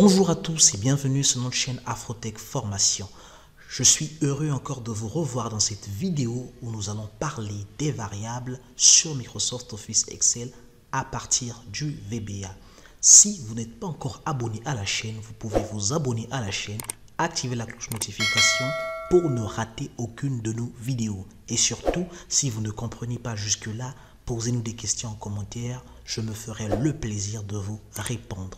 Bonjour à tous et bienvenue sur notre chaîne Afrotech Formation. Je suis heureux encore de vous revoir dans cette vidéo où nous allons parler des variables sur Microsoft Office Excel à partir du VBA. Si vous n'êtes pas encore abonné à la chaîne, vous pouvez vous abonner à la chaîne, activer la cloche notification pour ne rater aucune de nos vidéos. Et surtout, si vous ne comprenez pas jusque-là, posez-nous des questions en commentaire, je me ferai le plaisir de vous répondre.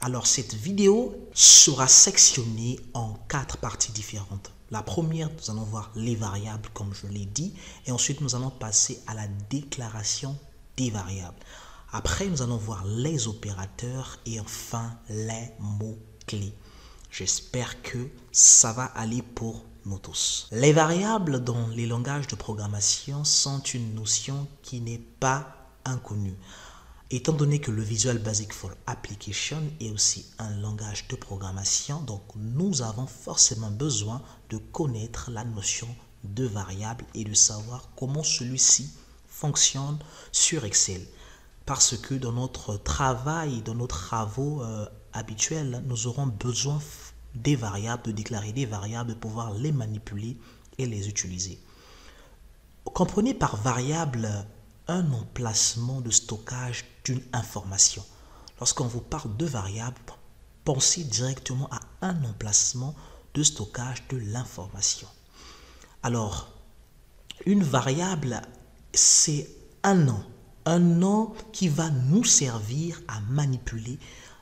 Alors, cette vidéo sera sectionnée en 4 parties différentes. La première, nous allons voir les variables, comme je l'ai dit. Et ensuite, nous allons passer à la déclaration des variables. Après, nous allons voir les opérateurs et enfin, les mots-clés. J'espère que ça va aller pour nous tous. Les variables dans les langages de programmation sont une notion qui n'est pas inconnue. Étant donné que le Visual Basic for Application est aussi un langage de programmation, donc nous avons forcément besoin de connaître la notion de variable et de savoir comment celui-ci fonctionne sur Excel. Parce que dans notre travail, dans nos travaux habituels, nous aurons besoin des variables, de déclarer des variables, de pouvoir les manipuler et les utiliser. Comprenez par variable un emplacement de stockage d'une information. Lorsqu'on vous parle de variable, pensez directement à un emplacement de stockage de l'information. Alors, une variable, c'est un nom qui va nous servir à manipuler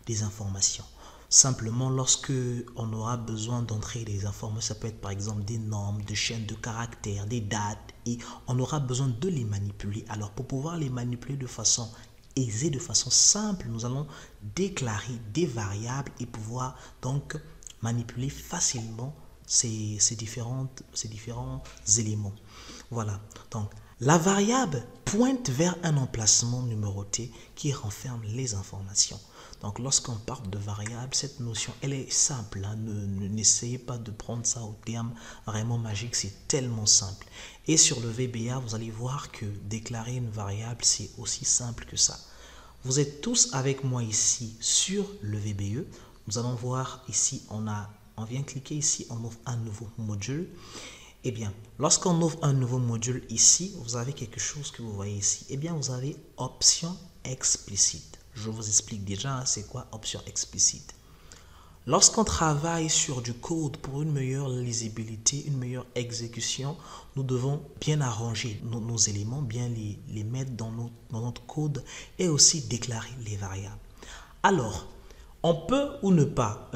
des informations. Simplement, lorsque on aura besoin d'entrer des informations, ça peut être par exemple des nombres, des chaînes de caractères, des dates, et on aura besoin de les manipuler. Alors, pour pouvoir les manipuler de façon aisée, de façon simple, nous allons déclarer des variables et pouvoir donc manipuler facilement ces différents éléments. Voilà, donc la variable pointe vers un emplacement numéroté qui renferme les informations. Donc, lorsqu'on parle de variable, cette notion, elle est simple. Hein? N'essayez pas de prendre ça au terme vraiment magique, c'est tellement simple. Et sur le VBA, vous allez voir que déclarer une variable, c'est aussi simple que ça. Vous êtes tous avec moi ici sur le VBE. Nous allons voir ici, on vient cliquer ici, on ouvre un nouveau module. Eh bien, lorsqu'on ouvre un nouveau module ici, vous avez quelque chose que vous voyez ici. Eh bien, vous avez option explicite. Je vous explique déjà c'est quoi option explicite. Lorsqu'on travaille sur du code pour une meilleure lisibilité, une meilleure exécution, nous devons bien arranger nos éléments, bien les mettre dans notre code et aussi déclarer les variables. Alors, on peut ou ne pas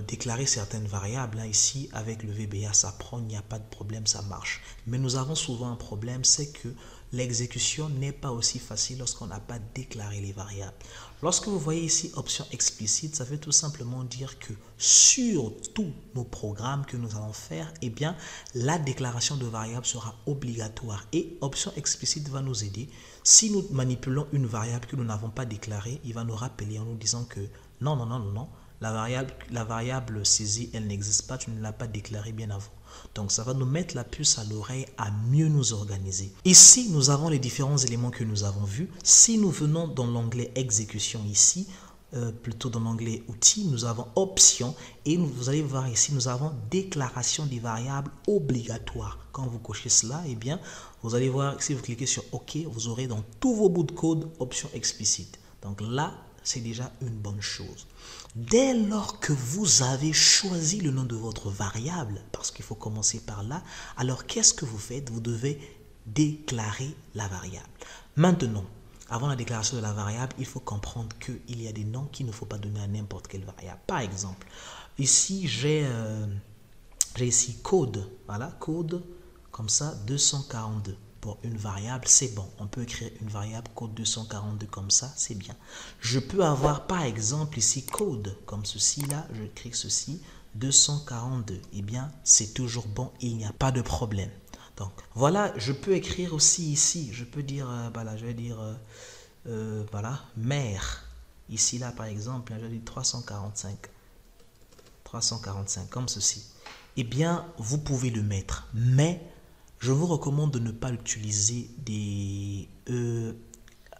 déclarer certaines variables. Là, ici, avec le VBA, ça prend, il n'y a pas de problème, ça marche. Mais nous avons souvent un problème, c'est que l'exécution n'est pas aussi facile lorsqu'on n'a pas déclaré les variables. Lorsque vous voyez ici option explicite, ça veut tout simplement dire que sur tous nos programmes que nous allons faire, eh bien, la déclaration de variables sera obligatoire. Et option explicite va nous aider. Si nous manipulons une variable que nous n'avons pas déclarée, il va nous rappeler en nous disant que non, la variable saisie, elle n'existe pas, tu ne l'as pas déclarée bien avant. Donc, ça va nous mettre la puce à l'oreille à mieux nous organiser. Ici, nous avons les différents éléments que nous avons vus. Si nous venons dans l'onglet exécution ici, plutôt dans l'onglet outils, nous avons options et vous allez voir ici, nous avons déclaration des variables obligatoires. Quand vous cochez cela, eh bien, vous allez voir, si vous cliquez sur OK, vous aurez dans tous vos bouts de code option explicite. Donc là, c'est déjà une bonne chose. Dès lors que vous avez choisi le nom de votre variable, parce qu'il faut commencer par là, alors qu'est-ce que vous faites? Vous devez déclarer la variable. Maintenant, avant la déclaration de la variable, il faut comprendre qu'il y a des noms qu'il ne faut pas donner à n'importe quelle variable. Par exemple, ici, j'ai ici code. Voilà, code comme ça, 242. Pour une variable, c'est bon. On peut écrire une variable code 242 comme ça, c'est bien. Je peux avoir par exemple ici code comme ceci là, je clique ceci, 242. Eh bien, c'est toujours bon, il n'y a pas de problème. Donc, voilà, je peux écrire aussi ici, je peux dire, voilà, je vais dire, voilà, mère. Ici là, par exemple, je vais dire 345. 345, comme ceci. Eh bien, vous pouvez le mettre, mais je vous recommande de ne pas utiliser des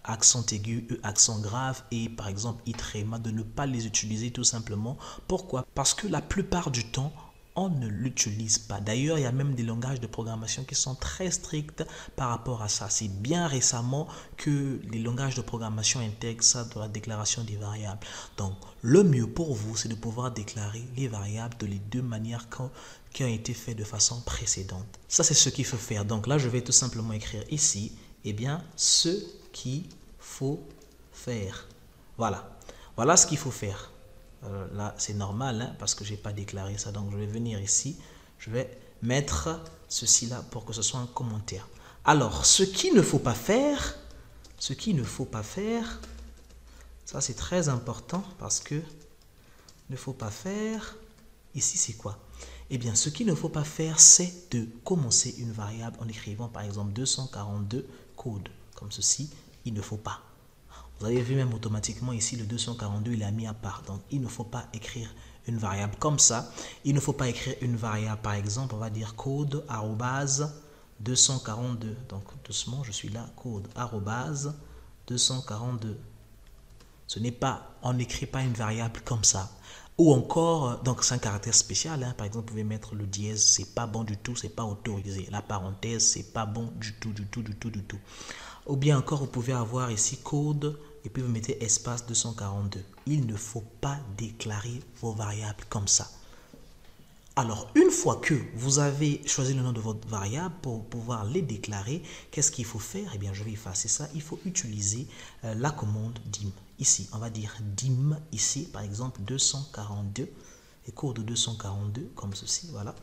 accent aigu, E accent grave et par exemple I tréma, de ne pas les utiliser tout simplement. Pourquoi? Parce que la plupart du temps, on ne l'utilise pas. D'ailleurs, il y a même des langages de programmation qui sont très stricts par rapport à ça. C'est bien récemment que les langages de programmation intègrent ça dans la déclaration des variables. Donc, le mieux pour vous, c'est de pouvoir déclarer les variables de les deux manières qui ont été faites de façon précédente. Ça, c'est ce qu'il faut faire. Donc là, je vais tout simplement écrire ici, eh bien, ce qu'il faut faire. Voilà. Voilà ce qu'il faut faire. Là, c'est normal hein, parce que je n'ai pas déclaré ça. Donc, je vais venir ici. Je vais mettre ceci là pour que ce soit un commentaire. Alors, ce qu'il ne faut pas faire, ça c'est très important parce que ne faut pas faire, ici c'est quoi? Eh bien, ce qu'il ne faut pas faire, c'est de commencer une variable en écrivant par exemple 242 code comme ceci. Il ne faut pas. Vous avez vu même automatiquement ici le 242 il est mis à part. Donc il ne faut pas écrire une variable comme ça. Il ne faut pas écrire une variable par exemple, on va dire code arrobase 242. Donc doucement, je suis là, code arrobase 242. Ce n'est pas, on n'écrit pas une variable comme ça. Ou encore, donc c'est un caractère spécial, hein. Par exemple, vous pouvez mettre le dièse, c'est pas bon du tout, c'est pas autorisé. La parenthèse, c'est pas bon du tout. Ou bien encore, vous pouvez avoir ici code et puis vous mettez espace 242. Il ne faut pas déclarer vos variables comme ça. Alors, une fois que vous avez choisi le nom de votre variable pour pouvoir les déclarer, qu'est-ce qu'il faut faire? Eh bien, je vais effacer ça. Il faut utiliser la commande dim. Ici, on va dire dim, ici, par exemple, 242, et code 242, comme ceci, voilà.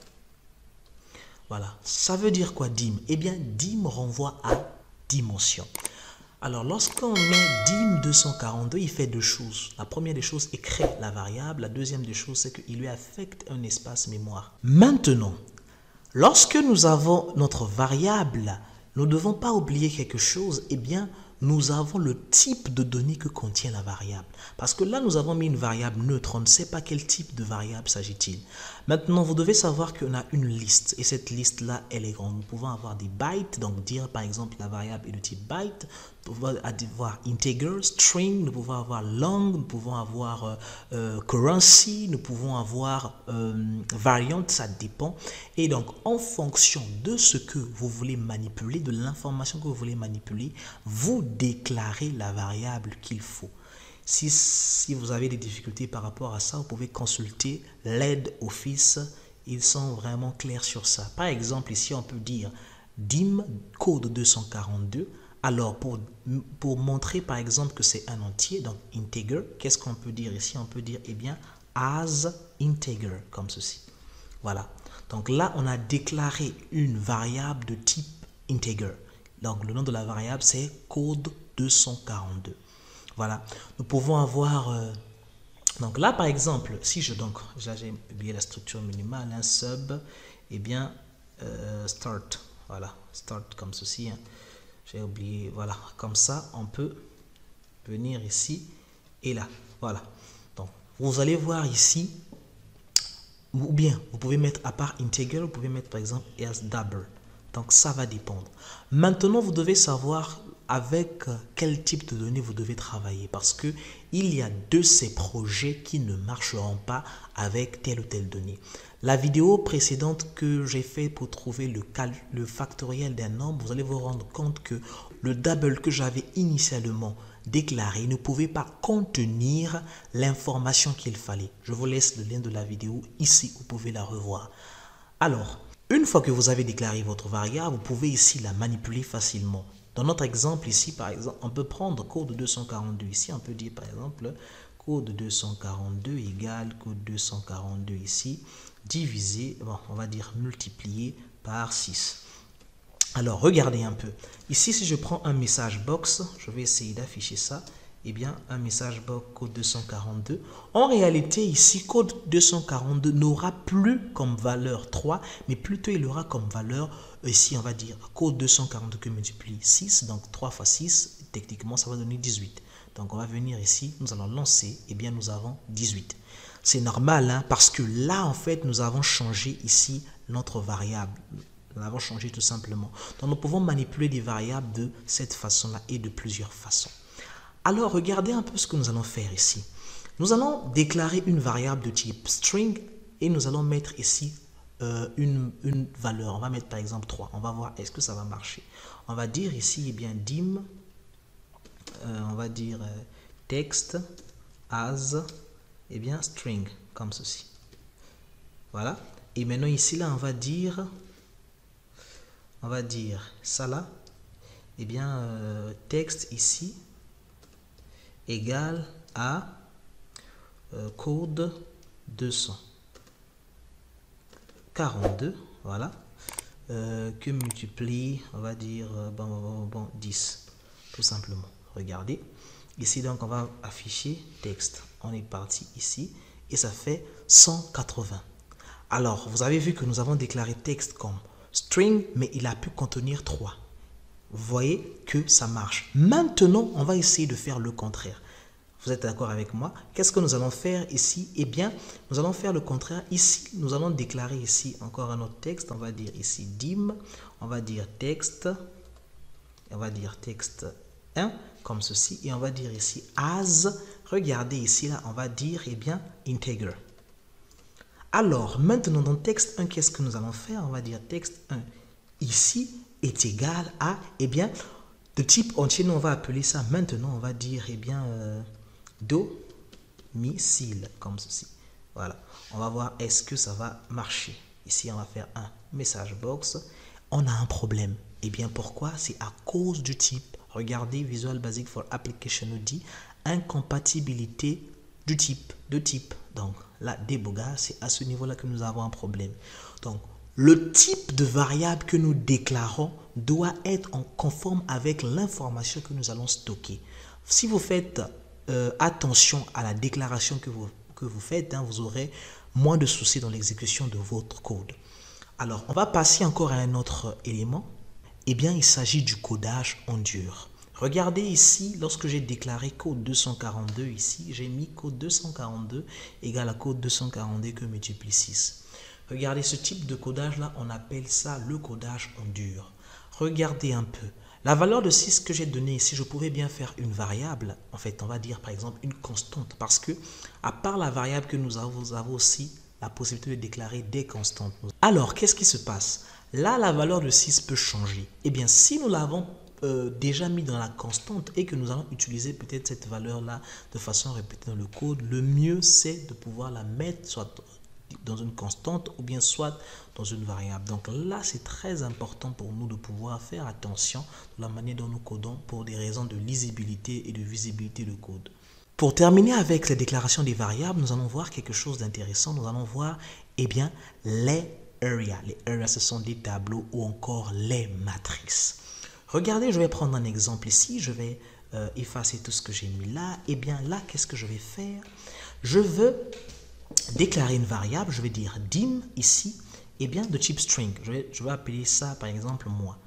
Voilà. Ça veut dire quoi, dim? Eh bien, dim renvoie à dimension. Alors, lorsqu'on met dim 242, il fait deux choses. La première des choses est créer la variable. La deuxième des choses, c'est qu'il lui affecte un espace mémoire. Maintenant, lorsque nous avons notre variable, nous ne devons pas oublier quelque chose. Eh bien, nous avons le type de données que contient la variable. Parce que là, nous avons mis une variable neutre. On ne sait pas quel type de variable s'agit-il. Maintenant, vous devez savoir qu'on a une liste. Et cette liste-là, elle est grande. Nous pouvons avoir des bytes. Donc, dire par exemple la variable est de type byte. Nous pouvons avoir integer, string. Nous pouvons avoir long. Nous pouvons avoir currency. Nous pouvons avoir variant. Ça dépend. Et donc, en fonction de ce que vous voulez manipuler, de l'information que vous voulez manipuler, vous déclarez la variable qu'il faut. Si vous avez des difficultés par rapport à ça, vous pouvez consulter l'aide Office. Ils sont vraiment clairs sur ça. Par exemple, ici, on peut dire dim code 242. Alors, pour montrer par exemple que c'est un entier, donc integer, qu'est-ce qu'on peut dire ici? On peut dire, eh bien, as integer, comme ceci. Voilà. Donc là, on a déclaré une variable de type integer. Donc, le nom de la variable, c'est code 242. Voilà. Nous pouvons avoir... donc là, par exemple, si je... Donc, j'ai oublié la structure minimale, un sub, eh bien, start. Voilà. Start comme ceci. Hein. J'ai oublié. Voilà. Comme ça, on peut venir ici et là. Voilà. Donc, vous allez voir ici, ou bien, vous pouvez mettre à part integer, vous pouvez mettre par exemple as double. Donc, ça va dépendre. Maintenant, vous devez savoir avec quel type de données vous devez travailler parce que il y a de ces projets qui ne marcheront pas avec telle ou telle donnée. La vidéo précédente que j'ai fait pour trouver le factoriel d'un nombre, vous allez vous rendre compte que le double que j'avais initialement déclaré ne pouvait pas contenir l'information qu'il fallait. Je vous laisse le lien de la vidéo ici, vous pouvez la revoir. Alors, une fois que vous avez déclaré votre variable, vous pouvez ici la manipuler facilement. Dans notre exemple ici, par exemple, on peut prendre code 242. Ici, on peut dire par exemple code 242 égale code 242 ici, divisé, bon, on va dire multiplié par 6. Alors, regardez un peu. Ici, si je prends un message box, je vais essayer d'afficher ça. Eh bien, un message box code 242. En réalité, ici, code 242 n'aura plus comme valeur 3, mais plutôt il aura comme valeur, ici, on va dire, code 242 que multiplie 6, donc 3 fois 6, techniquement, ça va donner 18. Donc, on va venir ici, nous allons lancer, eh bien, nous avons 18. C'est normal, hein, parce que là, en fait, nous avons changé ici notre variable. Nous l'avons changé tout simplement. Donc, nous pouvons manipuler des variables de cette façon-là et de plusieurs façons. Alors, regardez un peu ce que nous allons faire ici. Nous allons déclarer une variable de type string et nous allons mettre ici une valeur. On va mettre par exemple 3. On va voir est-ce que ça va marcher. On va dire ici, eh bien, dim, on va dire text as, eh bien, string, comme ceci. Voilà. Et maintenant ici, là, on va dire ça là, eh bien, texte ici égale à code 242, voilà, que multiplie, on va dire, 10, tout simplement. Regardez, ici donc on va afficher texte, on est parti ici, et ça fait 180. Alors, vous avez vu que nous avons déclaré texte comme string, mais il a pu contenir 3. Vous voyez que ça marche. Maintenant, on va essayer de faire le contraire. Vous êtes d'accord avec moi? Qu'est-ce que nous allons faire ici? Eh bien, nous allons faire le contraire. Ici, nous allons déclarer ici encore un autre texte. On va dire ici dim, on va dire texte, on va dire texte 1, comme ceci, et on va dire ici as. Regardez ici, là, on va dire, eh bien, integer. Alors, maintenant, dans texte 1, qu'est-ce que nous allons faire? On va dire texte 1 ici est égal à, eh bien, de type entier, nous on va appeler ça, maintenant, on va dire, eh bien, domicile, comme ceci. Voilà. On va voir est-ce que ça va marcher. Ici, on va faire un message box. On a un problème. Eh bien, pourquoi? C'est à cause du type. Regardez, Visual Basic for Application nous dit incompatibilité du type, de type. Donc, la déboga, c'est à ce niveau-là que nous avons un problème. Donc, le type de variable que nous déclarons doit être en conforme avec l'information que nous allons stocker. Si vous faites attention à la déclaration que vous faites, hein, vous aurez moins de soucis dans l'exécution de votre code. Alors, on va passer encore à un autre élément. Eh bien, il s'agit du codage en dur. Regardez ici, lorsque j'ai déclaré code 242 ici, j'ai mis code 242 égale à code 242 que multiplie 6. Regardez ce type de codage-là, on appelle ça le codage en dur. Regardez un peu. La valeur de 6 que j'ai donnée ici, je pouvais bien faire une variable. En fait, on va dire par exemple une constante. Parce que, à part la variable que nous avons aussi la possibilité de déclarer des constantes. Alors, qu'est-ce qui se passe? Là, la valeur de 6 peut changer. Eh bien, si nous l'avons déjà mis dans la constante et que nous allons utiliser peut-être cette valeur-là de façon répétée dans le code, le mieux, c'est de pouvoir la mettre soit dans une constante ou bien soit dans une variable. Donc là, c'est très important pour nous de pouvoir faire attention de la manière dont nous codons pour des raisons de lisibilité et de visibilité de code. Pour terminer avec la déclaration des variables, nous allons voir quelque chose d'intéressant. Nous allons voir, eh bien, les areas. Les areas, ce sont des tableaux ou encore les matrices. Regardez, je vais prendre un exemple ici. Je vais effacer tout ce que j'ai mis là. Eh bien, là, qu'est-ce que je vais faire? Je veux déclarer une variable. Je vais dire dim ici, eh bien, de type string. Je vais appeler ça, par exemple, moi.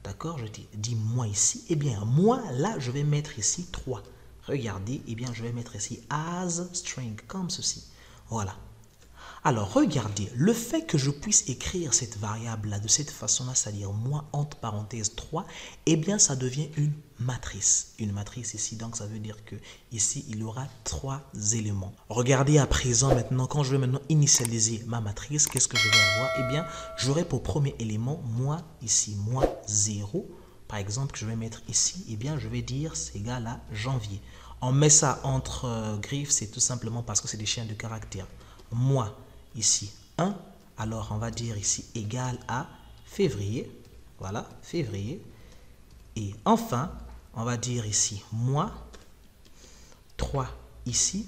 D'accord? Je dis dim moi ici. Eh bien, moi, là, je vais mettre ici 3. Regardez, eh bien, je vais mettre ici as string, comme ceci. Voilà. Alors, regardez, le fait que je puisse écrire cette variable-là de cette façon-là, c'est-à-dire moi entre parenthèses 3, eh bien, ça devient une matrice. Une matrice ici, donc ça veut dire que ici, il y aura 3 éléments. Regardez à présent, maintenant, quand je vais maintenant initialiser ma matrice, qu'est-ce que je vais avoir? Eh bien, j'aurai pour premier élément, moi, ici, moi, 0. Par exemple, que je vais mettre ici, eh bien, je vais dire c'est égal à janvier. On met ça entre griffes, c'est tout simplement parce que c'est des chaînes de caractères. Moi, ici, 1. Alors, on va dire ici égal à février. Voilà, février. Et enfin, on va dire ici mois 3 ici.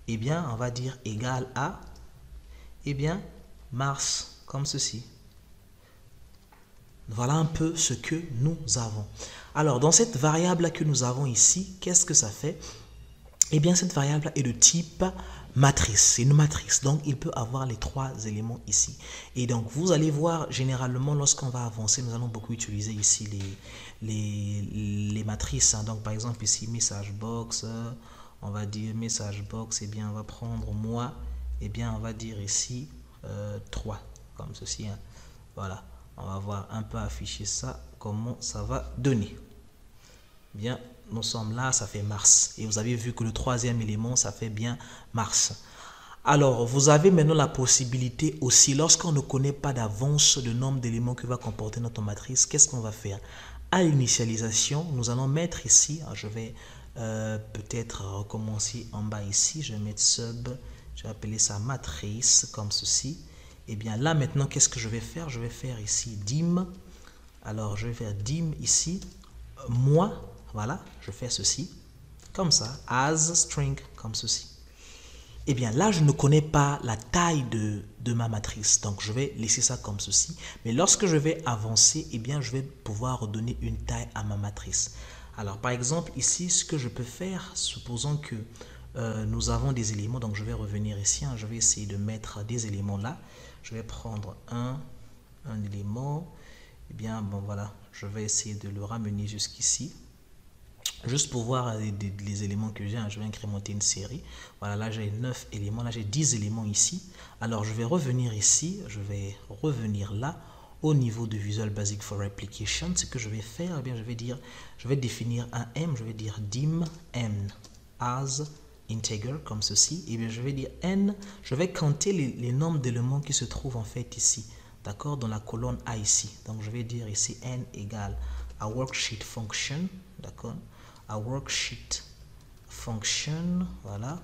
Eh bien, on va dire égal à, eh bien, mars, comme ceci. Voilà un peu ce que nous avons. Alors, dans cette variable que nous avons ici, qu'est-ce que ça fait? Eh bien, cette variable est de type matrice. C'est une matrice. Donc, il peut avoir les 3 éléments ici. Et donc, vous allez voir, généralement, lorsqu'on va avancer, nous allons beaucoup utiliser ici les matrices. Hein. Donc, par exemple, ici, message box, on va dire message box, eh bien, on va prendre moi, eh bien, on va dire ici 3, comme ceci. Hein. Voilà, on va voir un peu afficher ça, comment ça va donner. Bien, nous sommes là, ça fait Mars. Et vous avez vu que le troisième élément, ça fait bien Mars. Alors, vous avez maintenant la possibilité aussi, lorsqu'on ne connaît pas d'avance le nombre d'éléments que va comporter notre matrice, qu'est-ce qu'on va faire? À l'initialisation, nous allons mettre ici, je vais peut-être recommencer en bas ici, je vais mettre sub, je vais appeler ça matrice, comme ceci. Et bien là, maintenant, qu'est-ce que je vais faire? Je vais faire ici dim. Alors, je vais faire dim ici, moi, voilà, je fais ceci, comme ça, as string, comme ceci. Eh bien là, je ne connais pas la taille de ma matrice. Donc, je vais laisser ça comme ceci. Mais lorsque je vais avancer, eh bien, je vais pouvoir redonner une taille à ma matrice. Alors, par exemple, ici, ce que je peux faire, supposons que nous avons des éléments. Donc, je vais revenir ici. Je vais essayer de mettre des éléments là. Je vais prendre un élément. Eh bien, bon, voilà. Je vais essayer de le ramener jusqu'ici. Juste pour voir les éléments que j'ai, je vais incrémenter une série. Voilà, là j'ai 9 éléments, là j'ai 10 éléments ici. Alors je vais revenir ici, je vais revenir là, au niveau de Visual Basic for Application. Ce que je vais faire, eh bien je vais dire, je vais définir un M, je vais dire dim n as integer, comme ceci. Et bien je vais dire n, je vais compter les nombres d'éléments qui se trouvent en fait ici. D'accord, dans la colonne A ici. Donc je vais dire ici n égale à worksheet function, d'accord, à worksheet function, voilà,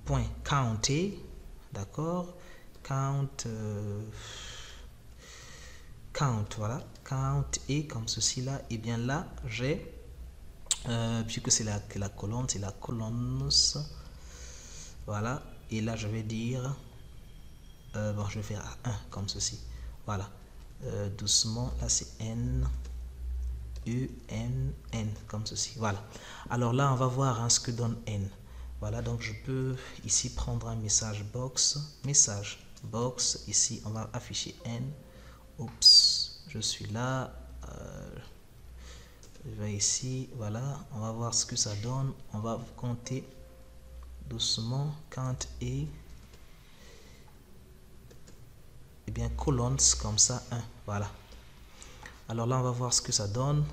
point counter, d'accord, count, voilà, count et comme ceci là, et bien là, j'ai, puisque c'est la colonne, c'est la colonne, voilà, et là je vais dire, bon, je vais faire 1 comme ceci, voilà, doucement, là c'est n, n, comme ceci, voilà. Alors là, on va voir ce que donne n. Voilà, donc je peux ici prendre un message box, ici, on va afficher n. Oups, je suis là. Je vais ici, voilà, on va voir ce que ça donne. On va compter doucement, count et bien colonnes comme ça, 1, voilà. Alors là, on va voir ce que ça donne.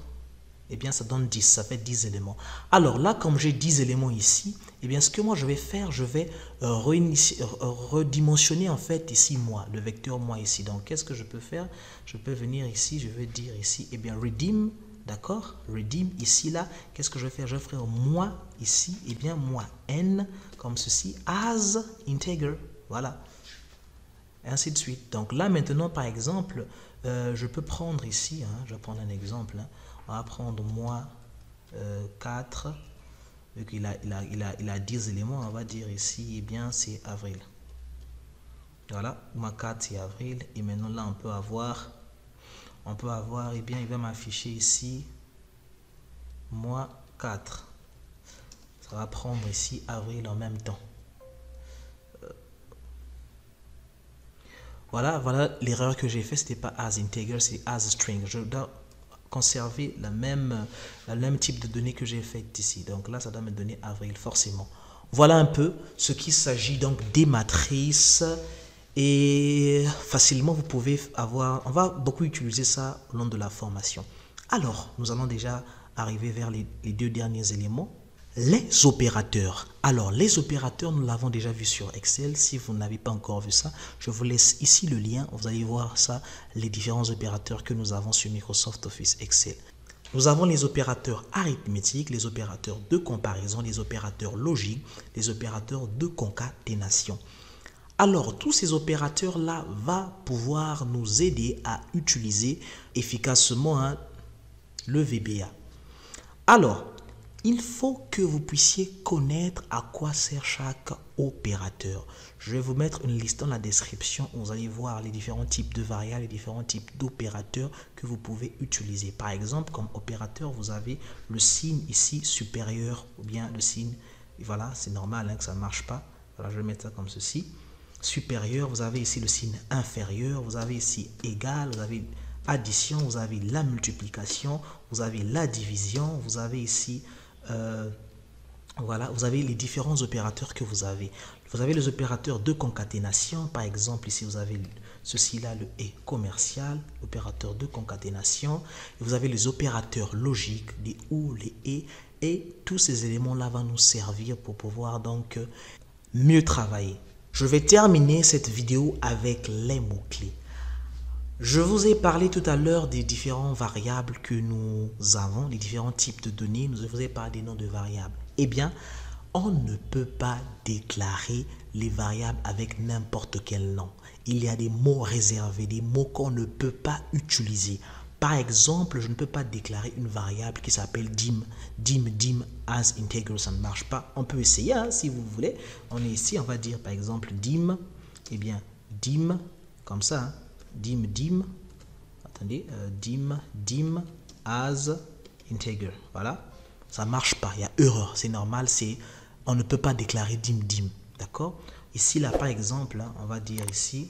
Eh bien, ça donne 10, ça fait 10 éléments. Alors là, comme j'ai 10 éléments ici, eh bien, ce que moi je vais faire, je vais redimensionner en fait ici moi, le vecteur moi ici. Donc, qu'est-ce que je peux faire? Je peux venir ici, je vais dire ici, eh bien, redeem, d'accord? Redeem ici, là, qu'est-ce que je vais faire? Je vais faire moi ici, eh bien, moi n, comme ceci, as integer, voilà. Et ainsi de suite. Donc là, maintenant, par exemple, je peux prendre ici, je vais prendre un exemple, on va prendre moi 4, vu qu'il a 10 éléments, on va dire ici, eh bien, c'est avril. Voilà, moi 4, c'est avril, et maintenant là, on peut avoir, eh bien, il va m'afficher ici, moi 4. Ça va prendre ici avril en même temps. Voilà l'erreur que j'ai fait, c'était pas as integer, c'est as string. Je dois conserver le même type de données que j'ai fait ici. Donc là, ça doit me donner avril, forcément. Voilà un peu ce qu'il s'agit donc des matrices. Et facilement, vous pouvez avoir, on va beaucoup utiliser ça au long de la formation. Alors, nous allons déjà arriver vers les 2 derniers éléments. Les opérateurs. Alors, les opérateurs, nous l'avons déjà vu sur Excel. Si vous n'avez pas encore vu ça, je vous laisse ici le lien. Vous allez voir ça, les différents opérateurs que nous avons sur Microsoft Office Excel. Nous avons les opérateurs arithmétiques, les opérateurs de comparaison, les opérateurs logiques, les opérateurs de concaténation. Alors, tous ces opérateurs-là vont pouvoir nous aider à utiliser efficacement le VBA. Alors, il faut que vous puissiez connaître à quoi sert chaque opérateur. Je vais vous mettre une liste dans la description où vous allez voir les différents types de variables, les différents types d'opérateurs que vous pouvez utiliser. Par exemple, comme opérateur, vous avez le signe ici supérieur ou bien le signe, voilà, c'est normal que ça ne marche pas. Voilà, je vais mettre ça comme ceci. Supérieur, vous avez ici le signe inférieur, vous avez ici égal, vous avez addition, vous avez la multiplication, vous avez la division, vous avez ici... voilà, vous avez les différents opérateurs que vous avez. Vous avez les opérateurs de concaténation, par exemple, ici vous avez Ceci-là, le est commercial, opérateur de concaténation. Et vous avez les opérateurs logiques, les ou, les et tous ces éléments-là vont nous servir pour pouvoir donc mieux travailler. Je vais terminer cette vidéo avec les mots-clés. Je vous ai parlé tout à l'heure des différentes variables que nous avons, les différents types de données. Je vous ai parlé des noms de variables. Eh bien, on ne peut pas déclarer les variables avec n'importe quel nom. Il y a des mots réservés, des mots qu'on ne peut pas utiliser. Par exemple, je ne peux pas déclarer une variable qui s'appelle dim as integer, ça ne marche pas. On peut essayer hein, si vous voulez. On est ici, on va dire par exemple dim, eh bien dim, comme ça, hein, dim, attendez, dim as integer, voilà. Ça ne marche pas, il y a erreur, c'est normal, on ne peut pas déclarer dim, d'accord? Ici, là, par exemple, hein, on va dire ici,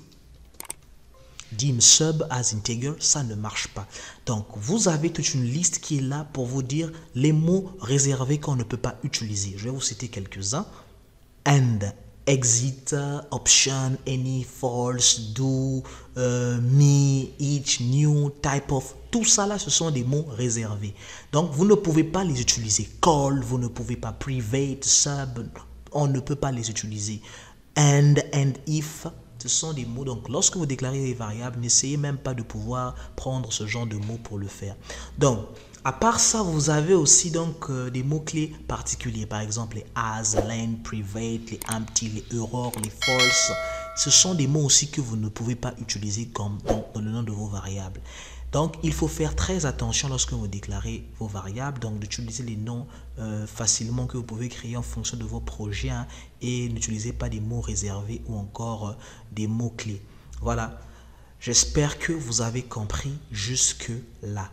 dim sub as integer, ça ne marche pas. Donc, vous avez toute une liste qui est là pour vous dire les mots réservés qu'on ne peut pas utiliser. Je vais vous citer quelques-uns. And, exit, option, any, false, do, me, each, new, type of. Tout ça là, ce sont des mots réservés. Donc, vous ne pouvez pas les utiliser. Call, vous ne pouvez pas. Private, sub, on ne peut pas les utiliser. And if, ce sont des mots. Donc, lorsque vous déclarez des variables, n'essayez même pas de pouvoir prendre ce genre de mots pour le faire. Donc, à part ça, vous avez aussi donc des mots-clés particuliers. Par exemple, les as, len, private, les empty, les errors, les false. Ce sont des mots aussi que vous ne pouvez pas utiliser comme dans le nom de vos variables. Donc, il faut faire très attention lorsque vous déclarez vos variables, donc d'utiliser les noms facilement que vous pouvez créer en fonction de vos projets hein, et n'utilisez pas des mots réservés ou encore des mots-clés. Voilà, j'espère que vous avez compris jusque-là.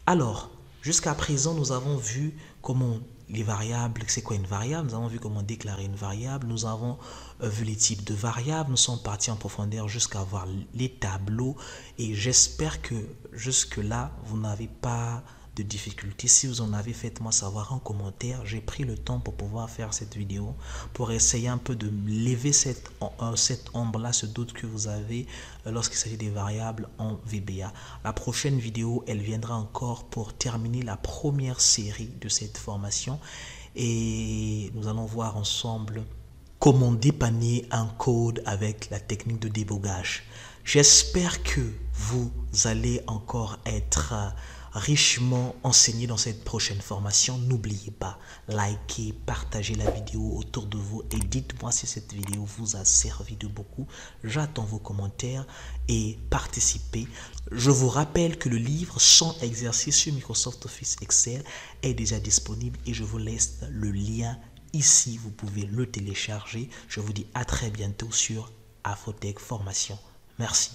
Alors, jusqu'à présent, nous avons vu comment les variables, c'est quoi une variable? Nous avons vu comment déclarer une variable, nous avons vu les types de variables, nous sommes partis en profondeur jusqu'à voir les tableaux et j'espère que jusque-là, vous n'avez pas de difficultés. Si vous en avez, faites-moi savoir en commentaire. J'ai pris le temps pour pouvoir faire cette vidéo, pour essayer un peu de lever cette ombre-là, ce doute que vous avez lorsqu'il s'agit des variables en VBA. La prochaine vidéo, elle viendra encore pour terminer la première série de cette formation et nous allons voir ensemble comment dépanner un code avec la technique de débogage. J'espère que vous allez encore être richement enseigné dans cette prochaine formation. N'oubliez pas, likez, partagez la vidéo autour de vous et dites-moi si cette vidéo vous a servi de beaucoup. J'attends vos commentaires et participez. Je vous rappelle que le livre 100 exercices sur Microsoft Office Excel est déjà disponible et je vous laisse le lien ici. Vous pouvez le télécharger. Je vous dis à très bientôt sur Afrotech Formation. Merci.